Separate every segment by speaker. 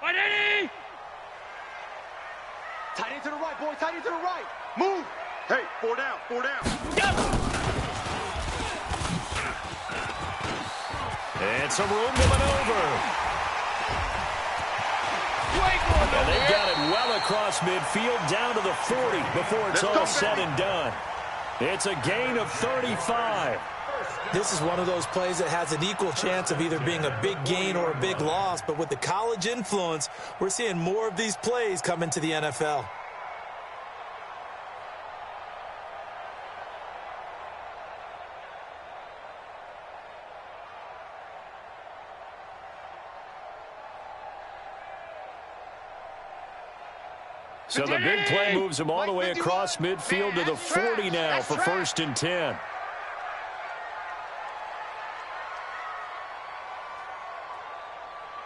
Speaker 1: 180!
Speaker 2: Tight end to the right, boy. Tight end to the right. Move.
Speaker 3: Hey, 4 down, 4 down.
Speaker 1: Go!
Speaker 4: And some room to maneuver. And they got it well across midfield down to the 40 before it's all said and done. It's a gain of 35.
Speaker 5: This is one of those plays that has an equal chance of either being a big gain or a big loss, but with the college influence, we're seeing more of these plays come into the NFL.
Speaker 4: So the big play moves him all the way across midfield to the 40 now for 1st and 10.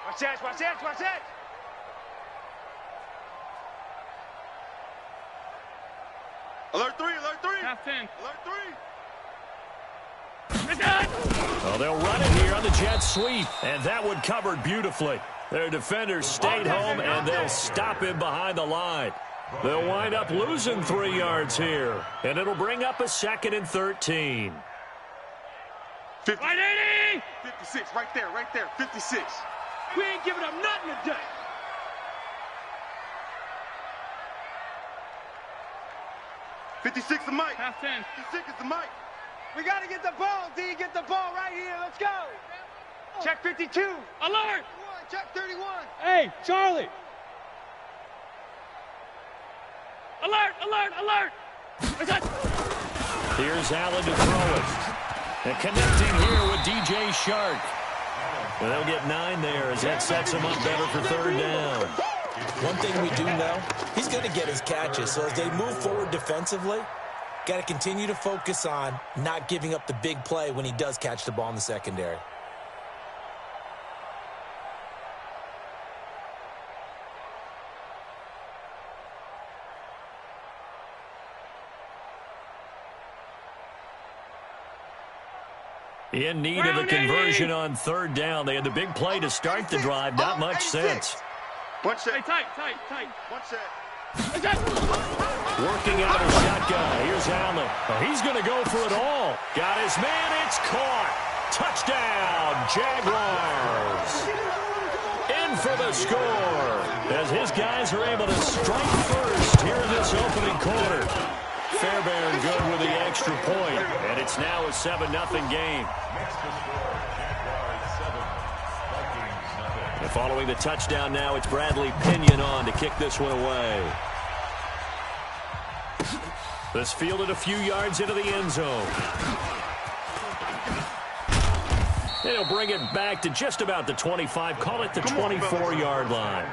Speaker 2: Watch that, watch that, watch that.
Speaker 3: Alert 3, alert 3.
Speaker 1: Half 10.
Speaker 3: Alert 3.
Speaker 4: Well, they'll run it here on the jet sweep, and that one covered beautifully. Their defenders stayed home, and they'll stop him behind the line. They'll wind up losing 3 yards here, and it'll bring up a 2nd and 13.
Speaker 1: 180!
Speaker 3: 56, right there, 56.
Speaker 2: We ain't giving up nothing today.
Speaker 3: $56 the mic.
Speaker 1: Half 10.
Speaker 3: 56 is the mic.
Speaker 2: We got to get the ball, D. Get the ball right here. Let's go. Check 52.
Speaker 1: Alert!
Speaker 2: Check 31.
Speaker 1: Hey, Charlie! Alert, alert, alert!
Speaker 4: Here's Allen to throw it. And connecting here with DJ Shark. Well, they'll get 9 there as that sets him up better for 3rd down.
Speaker 5: One thing we do know, he's going to get his catches. So as they move forward defensively, got to continue to focus on not giving up the big play when he does catch the ball in the secondary.
Speaker 4: In need of a conversion on 3rd down. They had the big play to start the drive. Not much sense.
Speaker 3: One set.
Speaker 1: Hey, tight.
Speaker 3: One set.
Speaker 4: Working out a shotgun. Here's Allen. Oh, he's going to go for it all. Got his man. It's caught. Touchdown, Jaguars. In for the score. As his guys are able to strike first here in this opening quarter. Fairbairn good with the extra point, and it's now a 7-0 game. And following the touchdown now, it's Bradley Pinion on to kick this one away. This fielded a few yards into the end zone. And he'll bring it back to just about the 25, call it the 24-yard line.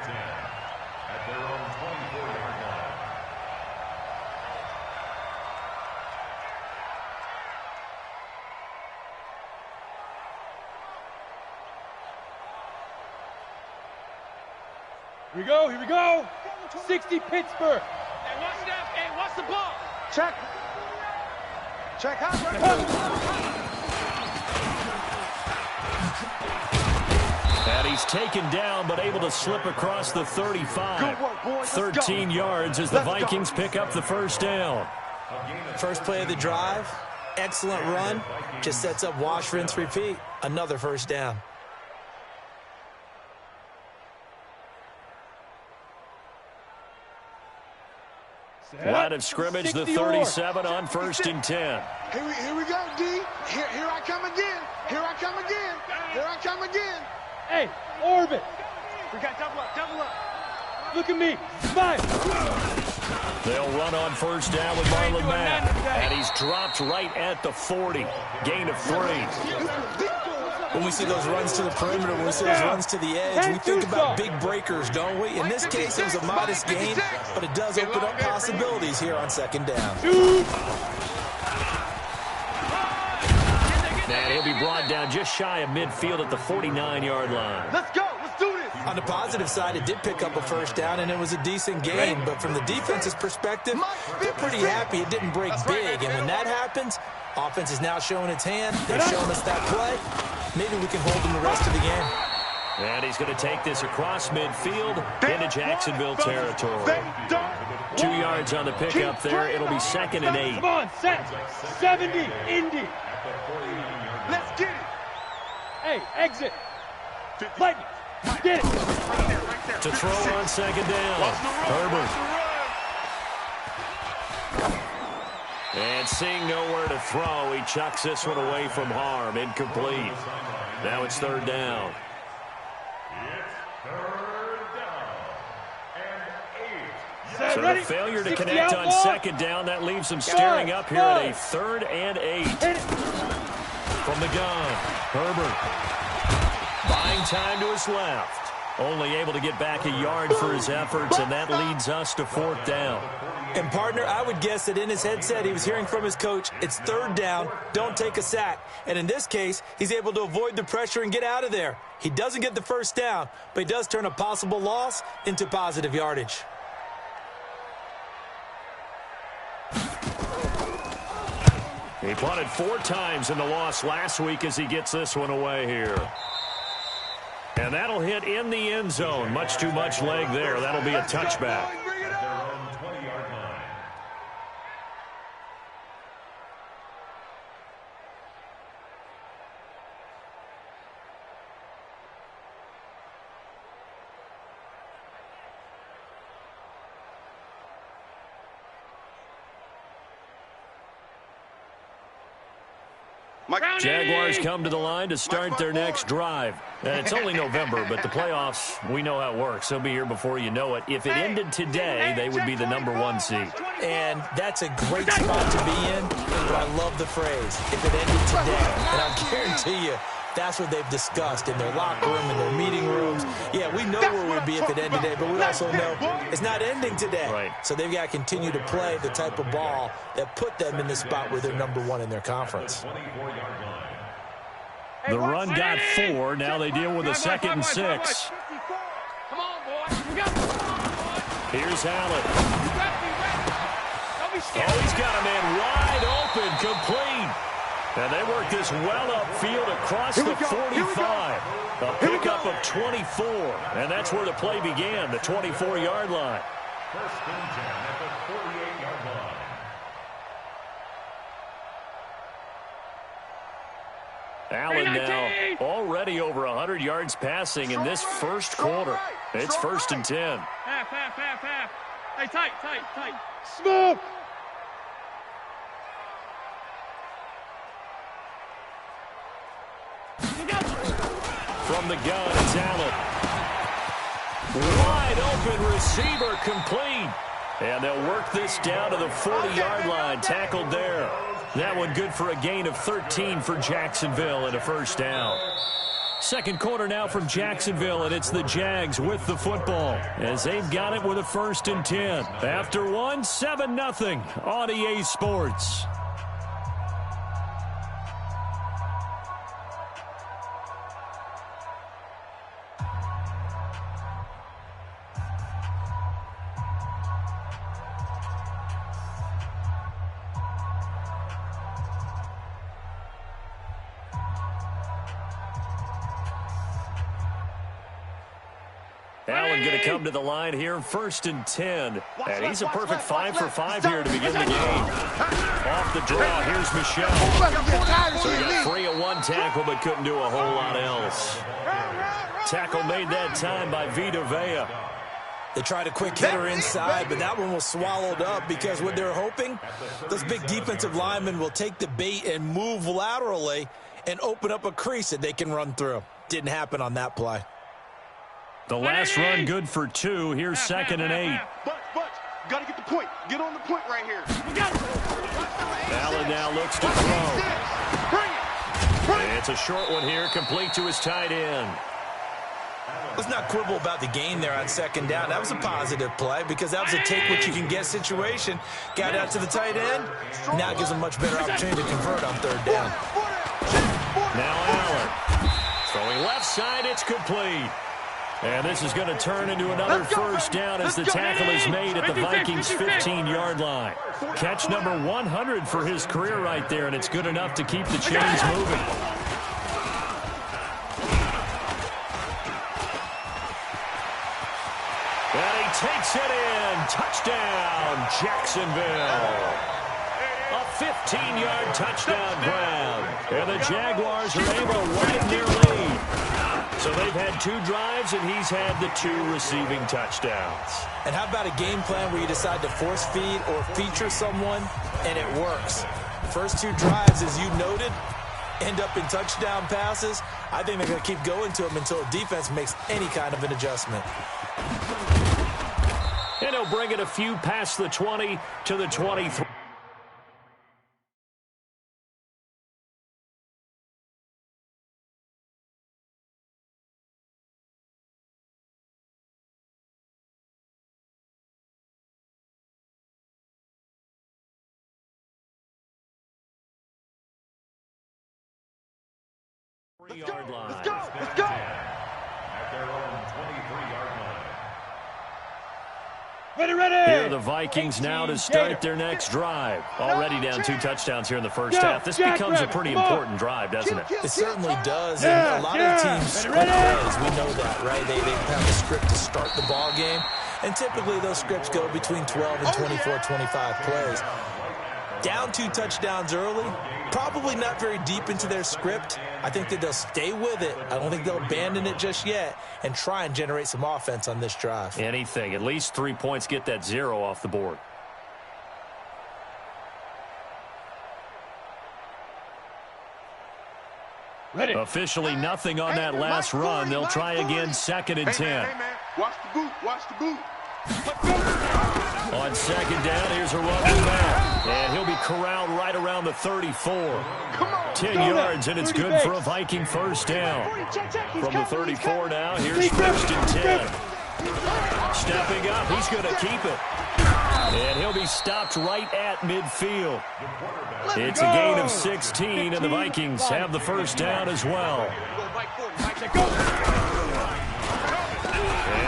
Speaker 1: Here we go. 60 Pittsburgh.
Speaker 2: Hey, watch that. Hey, watch the ball. Check. Check out.
Speaker 4: And he's taken down, but able to slip across the 35.
Speaker 2: Good work, boys.
Speaker 4: 13 yards as the Vikings pick up the 1st down.
Speaker 5: First play of the drive, excellent run, just sets up wash, rinse, repeat. Another 1st down.
Speaker 4: Line of scrimmage, the 37 on 1st and 10.
Speaker 2: Here we go, D. Here I come again. Here I come again. Here I come again.
Speaker 1: Hey, orbit.
Speaker 2: We got double up.
Speaker 1: Look at me. Smile.
Speaker 4: They'll run on 1st down with Marlon Mack. And he's dropped right at the 40. Gain of 3.
Speaker 5: When we see those runs to the perimeter, when we see those runs to the edge, we think about big breakers, don't we? In this case, it was a modest gain, but it does open up possibilities here on 2nd down.
Speaker 4: And he'll be brought down just shy of midfield at the 49-yard line.
Speaker 2: Let's go. Let's do this.
Speaker 5: On the positive side, it did pick up a 1st down, and it was a decent gain. But from the defense's perspective, they're pretty happy it didn't break big. And when that happens, offense is now showing its hand. They're showing us that play. Maybe we can hold them the rest of the game.
Speaker 4: And he's going to take this across midfield into Jacksonville territory. 2 yards on the pickup there. It'll be 2nd and 8.
Speaker 1: Come on, set. 70, Indy.
Speaker 3: Let's get it.
Speaker 1: Hey, exit. Lightning. Get it.
Speaker 3: Right there.
Speaker 4: To throw on 2nd down. Herbert. And seeing nowhere to throw, he chucks this one away from harm. Incomplete. Now it's 3rd down. So a failure to connect on 2nd down. That leaves them staring up here at a 3rd and 8. From the gun, Herbert. Buying time to his left. Only able to get back a yard for his efforts, and that leads us to 4th down.
Speaker 5: And, partner, I would guess that in his headset he was hearing from his coach, it's 3rd down, don't take a sack. And in this case, he's able to avoid the pressure and get out of there. He doesn't get the 1st down, but he does turn a possible loss into positive yardage.
Speaker 4: He punted 4 times in the loss last week as he gets this one away here. And that'll hit in the end zone. Much too much leg there. That'll be a touchback. Jaguars come to the line to start their next drive. And it's only November, but the playoffs, we know how it works. They'll be here before you know it. If it ended today, they would be the #1 seed.
Speaker 5: And that's a great spot to be in, but I love the phrase, if it ended today. And I guarantee you, that's what they've discussed in their locker room, in their meeting rooms. Yeah, we know where we'd be if it ended today, but we also know it's not ending today.
Speaker 4: Right.
Speaker 5: So they've got to continue to play the type of ball that put them in the spot where they're #1 in their conference.
Speaker 4: The run got 4. Now they deal with a 2nd and 6.
Speaker 1: Come on, boy.
Speaker 4: Here's Allen. Oh, he's got a man wide open, complete. And they work this well upfield across the 45. A pickup of 24. And that's where the play began, the 24-yard line.
Speaker 6: First and 10 at the 48-yard line.
Speaker 4: Allen now already over 100 yards passing in this first quarter. It's 1st and 10.
Speaker 1: Half. Hey, tight. Smoke!
Speaker 4: From the gun, it's Allen. Wide open receiver, complete. And they'll work this down to the 40-yard line, tackled there. That one good for a gain of 13 for Jacksonville and a 1st down. Second quarter now from Jacksonville, and it's the Jags with the football as they've got it with a 1st and 10. After one, 7-0 on EA Sports. Allen going to come to the line here, 1st and 10. And he's a perfect 5 for 5 here to begin the game. Off the draw, here's Michelle. So he got 3 of 1 tackle, but couldn't do a whole lot else. Tackle made that time by Vita Vea.
Speaker 5: They tried a quick hitter inside, but that one was swallowed up because what they're hoping, those big defensive linemen will take the bait and move laterally and open up a crease that they can run through. Didn't happen on that play.
Speaker 4: The last run good for 2. Here's 2nd and 8.
Speaker 3: But, got to get the point. Get on the point right here.
Speaker 4: Allen now looks to throw. It's a short one here, complete to his tight end.
Speaker 5: Let's not quibble about the gain there on 2nd down. That was a positive play because that was a take-what-you-can-get situation. Got out to the tight end. Now it gives them much better opportunity to convert on 3rd down.
Speaker 4: Now Allen. Throwing left side, it's complete. And this is going to turn into another 1st down as the tackle is made at the Vikings' 15-yard line. Catch number 100 for his career right there, and it's good enough to keep the chains moving. touchdown, Jacksonville. A 15-yard touchdown grab. And the Jaguars are able to widen their lead. So they've had 2 drives, and he's had the 2 receiving touchdowns.
Speaker 5: And how about a game plan where you decide to force feed or feature someone, and it works? First 2 drives, as you noted, end up in touchdown passes. I think they're going to keep going to them until the defense makes any kind of an adjustment.
Speaker 4: And he'll bring it a few past the 20 to the 23. Yard line.
Speaker 2: Let's go. Let's go.
Speaker 6: At their own 23-yard line.
Speaker 1: Ready.
Speaker 4: Here are the Vikings now to start their next drive. Already down 2 touchdowns here in the first half. This becomes a pretty important drive, doesn't it?
Speaker 5: It certainly does, and a lot of teams script plays. We know that, right? They have a script to start the ball game, and typically those scripts go between 12 and 24, 25 plays. Down 2 touchdowns early, probably not very deep into their script. I think that they'll stay with it. I don't think they'll abandon it just yet and try and generate some offense on this drive.
Speaker 4: Anything. At least 3 points, get that 0 off the board.
Speaker 1: Ready.
Speaker 4: Officially nothing on that last run. They'll try again, 2nd and 10.
Speaker 3: Hey, man. Watch the boot. Watch the boot.
Speaker 4: On 2nd down, here's a run back. And he'll be corralled right around the 34. 10 yards, and it's good for a Viking first down. From the 34 now, here's 1st and 10. Stepping up, he's going to keep it. And he'll be stopped right at midfield. It's a gain of 16, and the Vikings have the first down as well. And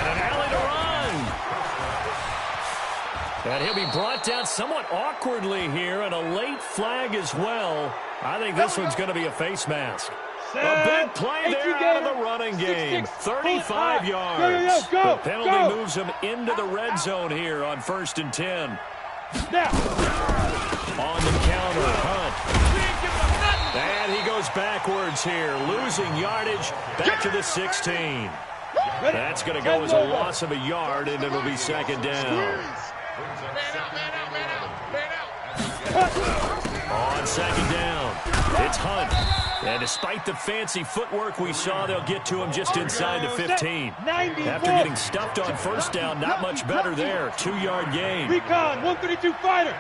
Speaker 4: an alley to run. And he'll be brought down somewhat awkwardly here, and a late flag as well. I think this one's going to be a face mask. A big play there out of the running game. 35 yards. The penalty moves him into the red zone here on 1st and 10. On the counter, Hunt. And he goes backwards here, losing yardage back to the 16. That's going to go as a loss of a yard, and it'll be 2nd down. On 2nd down, it's Hunt. And despite the fancy footwork we saw, they'll get to him just inside the 15. After getting stuffed on 1st down, not much better there. 2-yard gain.
Speaker 1: Recon, 132 fighter.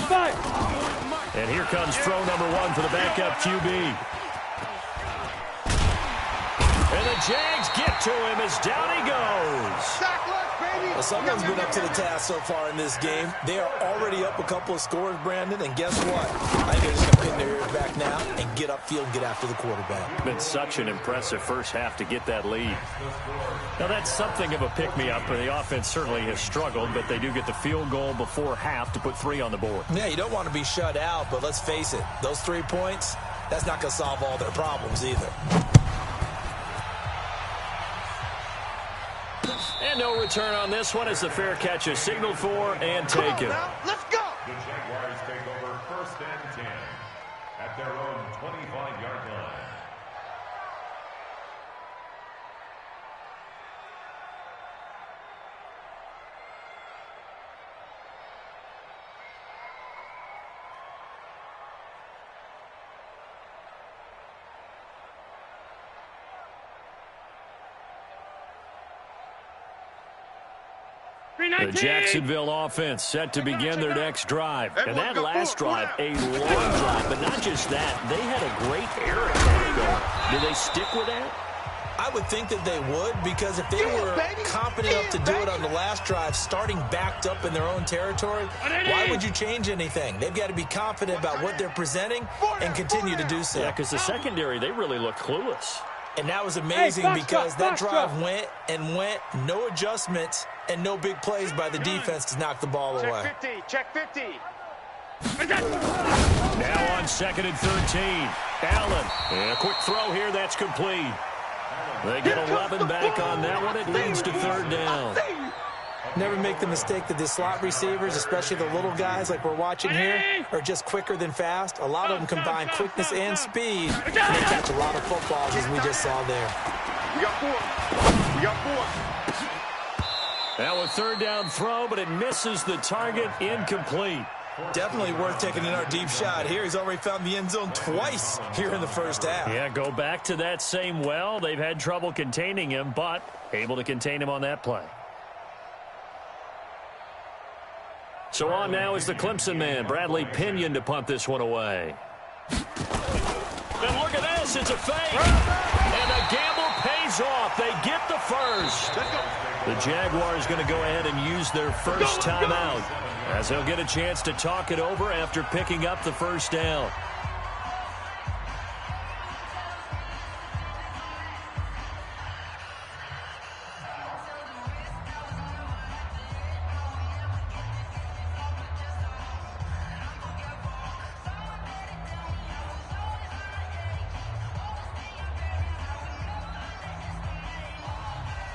Speaker 1: 5.
Speaker 4: And here comes throw number 1 for the backup QB. And the Jags get to him as down he goes.
Speaker 5: Well, someone's been up to the task so far in this game. They are already up a couple of scores, Brandon, and guess what? I think they're just going to pin their ears back now and get upfield and get after the quarterback.
Speaker 4: Been such an impressive first half to get that lead. Now, that's something of a pick-me-up. The offense certainly has struggled, but they do get the field goal before half to put 3 on the board.
Speaker 5: Yeah, you don't want to be shut out, but let's face it, those 3 points, that's not going to solve all their problems either.
Speaker 4: And no return on this one as the fair catch is signaled for and taken.
Speaker 2: Let's go.
Speaker 6: The Jaguars take over 1st and 10 at their own 25-yard line.
Speaker 4: The Jacksonville offense set to begin their next drive. And that last drive, a long drive, but not just that. They had a great air attack going. Do they stick with that?
Speaker 5: I would think that they would, because if they were confident enough to do it on the last drive, starting backed up in their own territory, why would you change anything? They've got to be confident about what they're presenting and continue to do so.
Speaker 4: Yeah, because the secondary, they really look clueless.
Speaker 5: And that was amazing because that drive went and went, no adjustments, and no big plays by the defense to knock the ball away.
Speaker 3: Check 50.
Speaker 4: Now on 2nd and 13. Allen. And a quick throw here, that's complete. They get 11 back on that one. It leads to third down.
Speaker 5: Never make the mistake that the slot receivers, especially the little guys like we're watching here, are just quicker than fast. A lot of them combine quickness and speed, and they catch a lot of footballs, as we just saw there.
Speaker 3: We got 4. We got 4.
Speaker 4: Now a third down throw, but it misses the target. Incomplete.
Speaker 5: Definitely worth taking in our deep shot here. He's already found the end zone twice here in the first half.
Speaker 4: Yeah, go back to that same well. They've had trouble containing him, but able to contain him on that play. So on now is the Clemson man, Bradley Pinion, to punt this one away. And look at this, it's a fake. And the gamble pays off. They get the first. The Jaguars going to go ahead and use their first timeout, as they'll get a chance to talk it over after picking up the first down.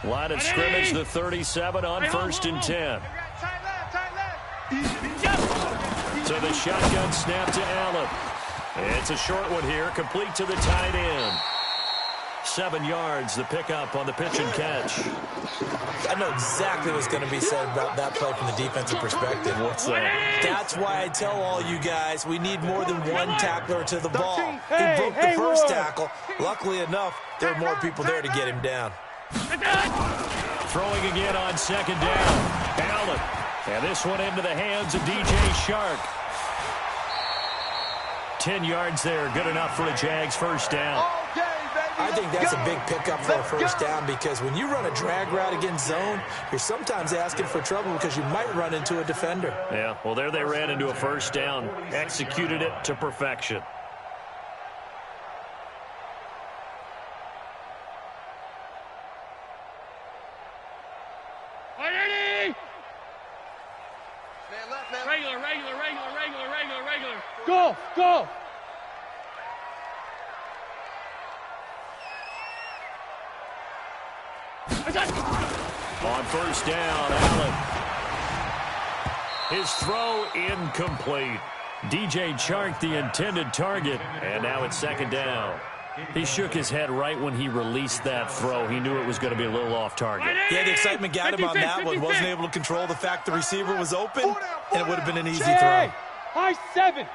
Speaker 4: Line of scrimmage, the 37 on 1st and 10. So the shotgun snap to Allen. It's a short one here, complete to the tight end. 7 yards, the pickup on the pitch and catch.
Speaker 5: I know exactly what's going to be said about that play from the defensive perspective.
Speaker 4: What's that?
Speaker 5: That's why I tell all you guys we need more than one tackler to the ball. He broke the first tackle. Luckily enough, there were more people there to get him down.
Speaker 4: Throwing again on second down. Allen. And this one into the hands of DJ Shark. 10 yards there. Good enough for a Jags first down.
Speaker 5: I think that's a big pickup for a first down, because when you run a drag route against zone, you're sometimes asking for trouble because you might run into a defender.
Speaker 4: Yeah, well, there they ran into a first down. Executed it to perfection.
Speaker 1: Regular. Go.
Speaker 4: On first down, Allen. His throw incomplete. DJ Chark, the intended target, and now it's second down. He shook his head right when he released that throw. He knew it was going to be a little off target.
Speaker 5: Yeah, the excitement got him on that one. Wasn't able to control the fact the receiver was open, and it would have been an easy throw.
Speaker 1: High 7.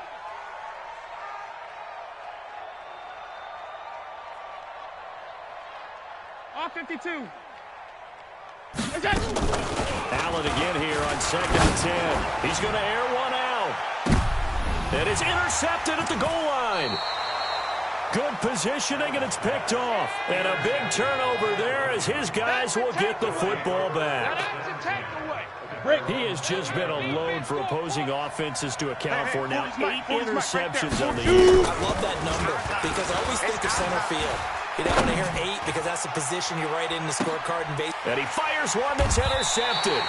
Speaker 1: All 52.
Speaker 4: Allen again here on 2nd and 10. He's going to air one out. And it's intercepted at the goal line. Good positioning, and it's picked off. And a big turnover there as his guys will get the football back. He has just been a load for opposing offenses to account for. Now 8 interceptions on the year.
Speaker 5: I love that number because I always think of center field. You don't want to hear 8 because that's the position you write in the scorecard and base.
Speaker 4: And he fires one that's intercepted.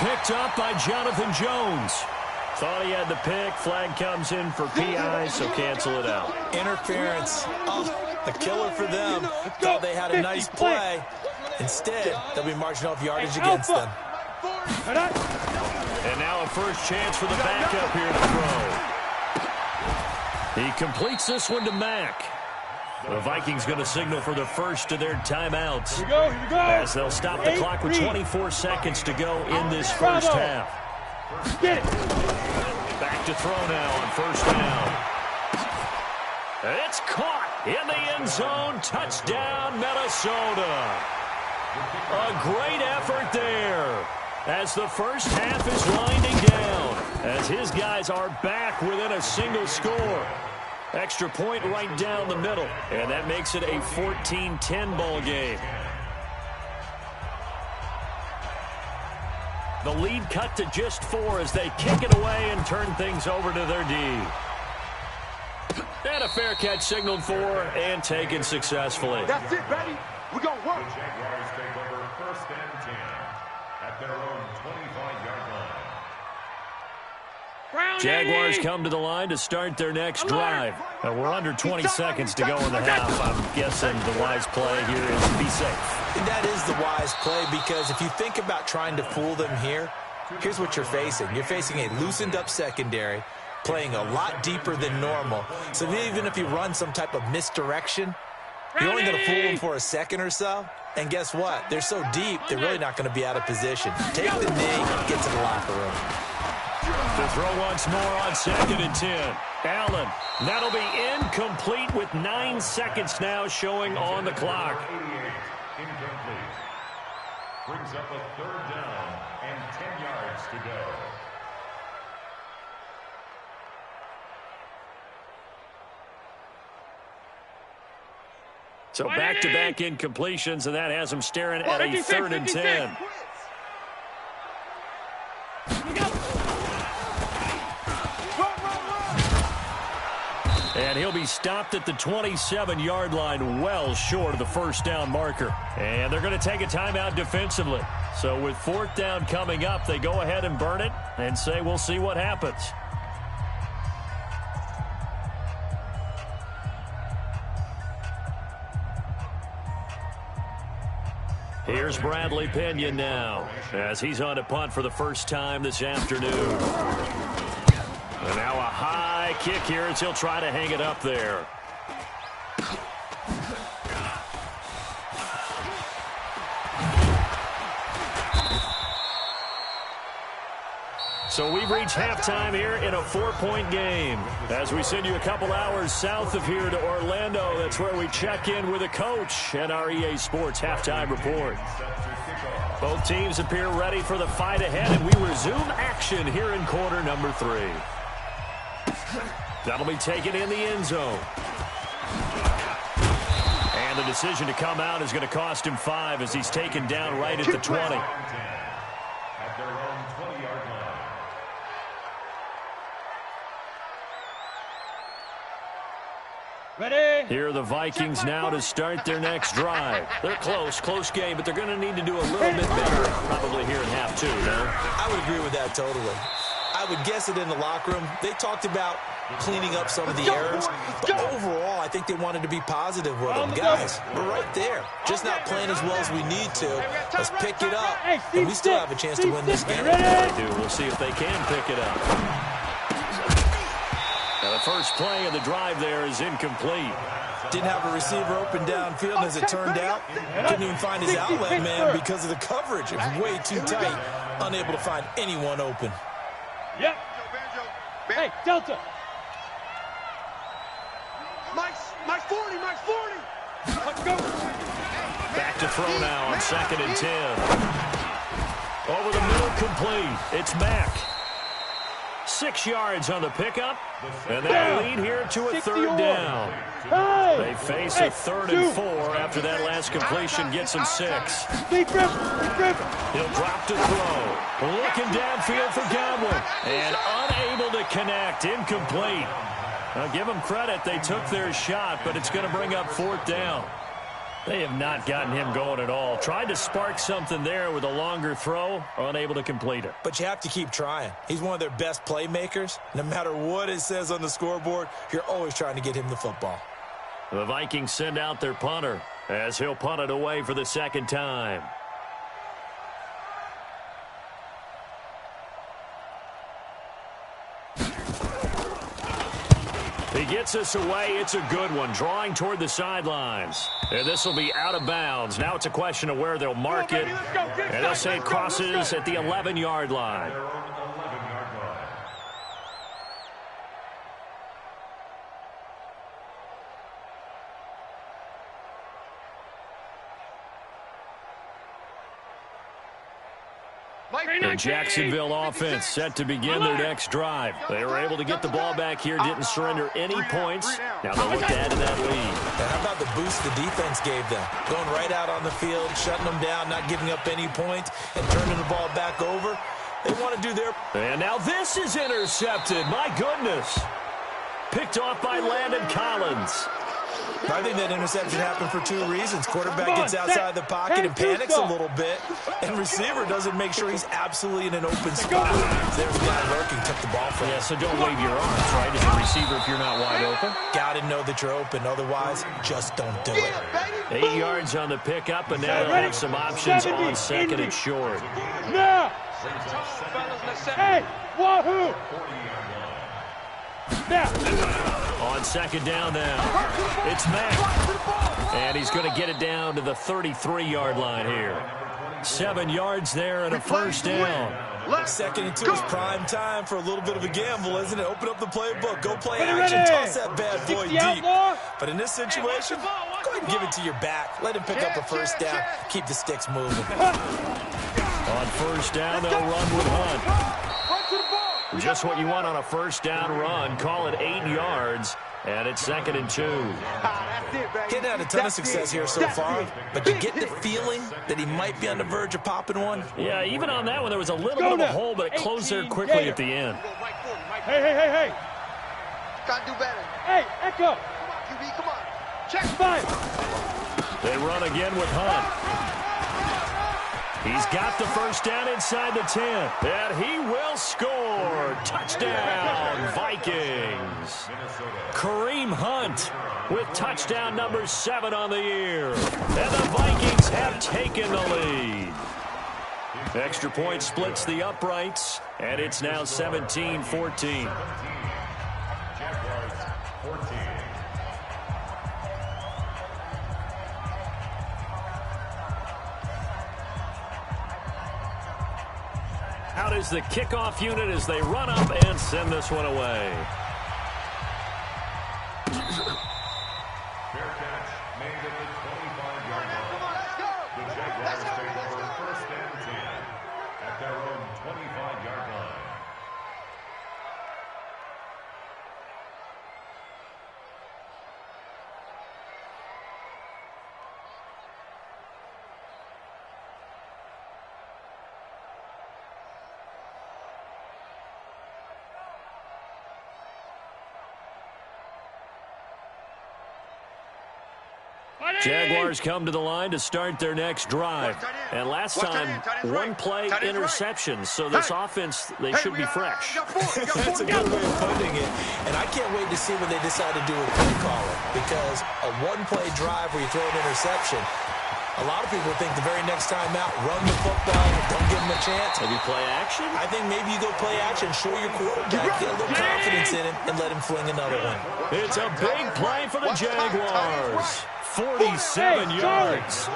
Speaker 4: Picked up by Jonathan Jones. Thought he had the pick. Flag comes in for PI, so cancel it out.
Speaker 5: Interference. Oh, a killer for them. Thought they had a nice play. Instead, they'll be marching off yardage against them.
Speaker 4: And now a first chance for the backup here to throw. He completes this one to Mack. The Vikings going to signal for the first of their timeouts.
Speaker 1: Here we go.
Speaker 4: As they'll stop the clock with 24 seconds to go in this first half.
Speaker 1: Get it.
Speaker 4: Back to throw now on first down. It's caught in the end zone. Touchdown, Minnesota. A great effort there as the first half is winding down, as his guys are back within a single score. Extra point right down the middle, and that makes it a 14-10 ball game. The lead cut to just 4 as they kick it away and turn things over to their D. And a fair catch signaled for and taken successfully.
Speaker 3: That's it, baby. We're going to work.
Speaker 6: The Jaguars take over 1st and 10 at their own 25-yard line.
Speaker 4: Jaguars come to the line to start their next drive. We're under 20 seconds to go in the half. I'm guessing the wise play here is to be safe.
Speaker 5: And that is the wise play, because if you think about trying to fool them here, here's what you're facing. You're facing a loosened up secondary, playing a lot deeper than normal. So even if you run some type of misdirection, you're only going to fool them for a second or so. And guess what? They're so deep, they're really not going to be out of position. Take the knee, get to the locker room.
Speaker 4: To throw once more on 2nd and 10. Allen, that'll be incomplete with 9 seconds now showing on the clock.
Speaker 6: Incomplete. Brings up a 3rd down and 10 yards to go.
Speaker 4: So back-to-back incompletions, and that has them staring at a 3rd and 10. And he'll be stopped at the 27-yard line, well short of the 1st down marker. And they're going to take a timeout defensively. So with 4th down coming up, they go ahead and burn it and say we'll see what happens. Here's Bradley Pena now, as he's on to punt for the first time this afternoon. And now a high kick here as he'll try to hang it up there. So we've reached halftime here in a 4-point game. As we send you a couple hours south of here to Orlando, that's where we check in with a coach at our EA Sports Halftime Report. Both teams appear ready for the fight ahead, and we resume action here in quarter number 3. That'll be taken in the end zone. And the decision to come out is going to cost him 5 as he's taken down right at the 20.
Speaker 6: At their own 20-yard line.
Speaker 1: Ready?
Speaker 4: Here are the Vikings now to start their next drive. They're close game, but they're going to need to do a little bit better probably here in half 2, no?
Speaker 5: I would agree with that totally. I would guess it in the locker room. They talked about cleaning up some of the errors, but overall, I think they wanted to be positive with them. Guys, we're right there. Just not playing as well as we need to. Let's pick it up, and we still have a chance to win this game.
Speaker 4: We'll see if they can pick it up. Now the first play of the drive there is incomplete.
Speaker 5: Didn't have a receiver open downfield, and as it turned out, couldn't even find his outlet man because of the coverage. It was way too tight, unable to find anyone open.
Speaker 1: Yep. Hey, Delta.
Speaker 2: Mike's 40, Mike's 40.
Speaker 1: Let's go.
Speaker 4: Back to throw now on 2nd and 10. Over the middle, complete. It's Mack. 6 yards on the pickup, and that'll lead here to a 3rd down. They face a 3rd and 4 after that last completion gets him 6. He'll drop to throw. Looking downfield for Godwin, and unable to connect. Incomplete. Now give them credit. They took their shot, but it's going to bring up 4th down. They have not gotten him going at all. Tried to spark something there with a longer throw, unable to complete it.
Speaker 5: But you have to keep trying. He's one of their best playmakers. No matter what it says on the scoreboard, you're always trying to get him the football.
Speaker 4: The Vikings send out their punter as he'll punt it away for the 2nd time. He gets us away. It's a good one. Drawing toward the sidelines. And this will be out of bounds. Now it's a question of where they'll mark it. And they'll say it crosses at the 11-yard line. The Jacksonville offense set to begin their next drive. They were able to get the ball back here, didn't surrender any points. Now they'll look to add to that lead.
Speaker 5: And how about the boost the defense gave them? Going right out on the field, shutting them down, not giving up any points, and turning the ball back over. They want to do their...
Speaker 4: And now this is intercepted. My goodness. Picked off by Landon Collins.
Speaker 5: I think that interception happened for two reasons. Quarterback gets outside the pocket and panics a little bit, and receiver doesn't make sure he's absolutely in an open spot. There's a guy lurking, took the ball from him.
Speaker 4: Yeah, so don't wave your arms, right, as a receiver if you're not wide open.
Speaker 5: Got to know that you're open. Otherwise, just don't do it.
Speaker 4: 8 yards on the pickup, and now they'll have some options on second and short.
Speaker 1: Now. Hey, wahoo! Now.
Speaker 4: On second down now, it's Mack. And he's going to get it down to the 33-yard line here. 7 yards there and a first down.
Speaker 5: Second and 2 is prime time for a little bit of a gamble, isn't it? Open up the playbook. Go play action. Toss that bad boy deep. But in this situation, go ahead and give it to your back. Let him pick up a first down. Keep the sticks moving.
Speaker 4: On first down, they'll run with Hunt. Just what you want on a first down run. Call it 8 yards, and it's second and 2.
Speaker 5: Getting had a ton of success here so far, but you get the feeling that he might be on the verge of popping one.
Speaker 4: Yeah, even on that one, there was a little bit of a hole, but it closed there quickly at the end.
Speaker 1: Hey.
Speaker 2: Gotta do better.
Speaker 1: Hey, Echo.
Speaker 2: Come on, QB, come on.
Speaker 1: Check 5.
Speaker 4: They run again with Hunt. He's got the first down inside the 10. And he will score. Touchdown, Vikings. Kareem Hunt with touchdown number 7 on the year. And the Vikings have taken the lead. Extra point splits the uprights, and it's now 17-14.
Speaker 6: Jaguars 14.
Speaker 4: Out is the kickoff unit as they run up and send this one away.
Speaker 6: Fair catch made at the 25-yard line. The Jaguars take over first and 10 at their own 25-yard line.
Speaker 4: Jaguars come to the line to start their next drive. And last time, one-play interception. So this offense, they should be fresh.
Speaker 5: That's a good way of putting it. And I can't wait to see what they decide to do with play calling. Because a one-play drive where you throw an interception, a lot of people think the very next time out, run the football, don't give them a chance.
Speaker 4: Maybe play action?
Speaker 5: I think maybe you go play action, show your quarterback, get a little confidence in him, and let him fling another one.
Speaker 4: It's a big play for the Jaguars. 47 yards.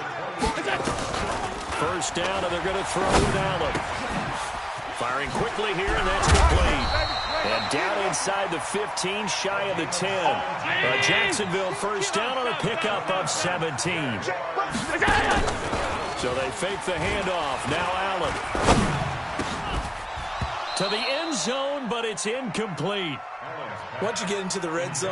Speaker 4: First down, and they're going to throw with Allen. Firing quickly here, and that's complete. And down inside the 15, shy of the 10. A Jacksonville first down on a pickup of 17. So they fake the handoff. Now Allen. To the end zone, but it's incomplete.
Speaker 5: Once you get into the red zone,